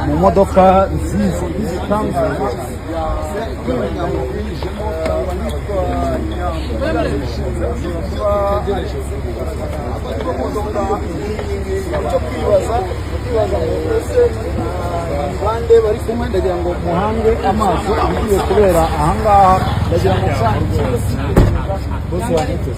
mu modoka nziza zitandukanye bande bari kumwe ndagira ngo muhange amaso agiye kubera ahangaha ndagira ngo bose wanditse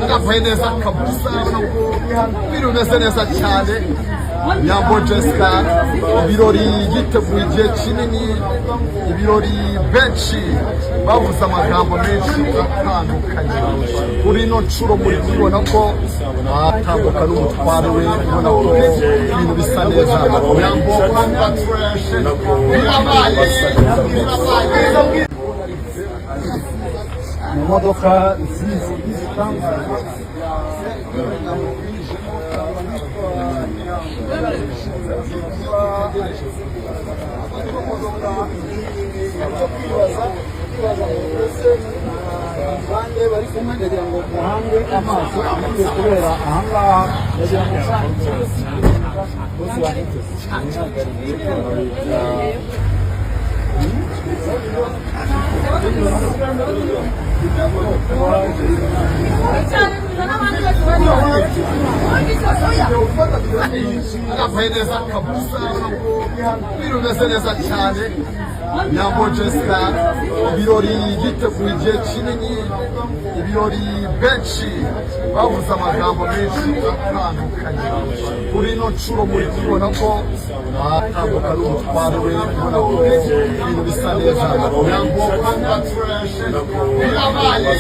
agavuye neza kabisa birumeze neza cyane. Nyambo Jessica ibirori yiteguye igihe kinini, ibirori benshi bavuze amagambo menshi atandukanye. Kuri ino nshuro muri kubibona ko atambuka n'umutware we, ubona ko ibintu bisa neza. Nyambo congratulations, birabaye mu modoka nziza zitandukanye bande bari kumwe ndagira ngo muhange amaso agiye kubera ahangaha ndagira ngo bose wanditse agavuye neza kabisa birumeze neza cyane. Nyambo Jessica ibirori yiteguye igihe kinini, ibirori benshi bavuze amagambo menshi atandukanye. Kuri ino nshuro muri kubibona ko atambuka n'umutware we, ubona ko ibintu bisa neza. Nyambo congratulations, birabaye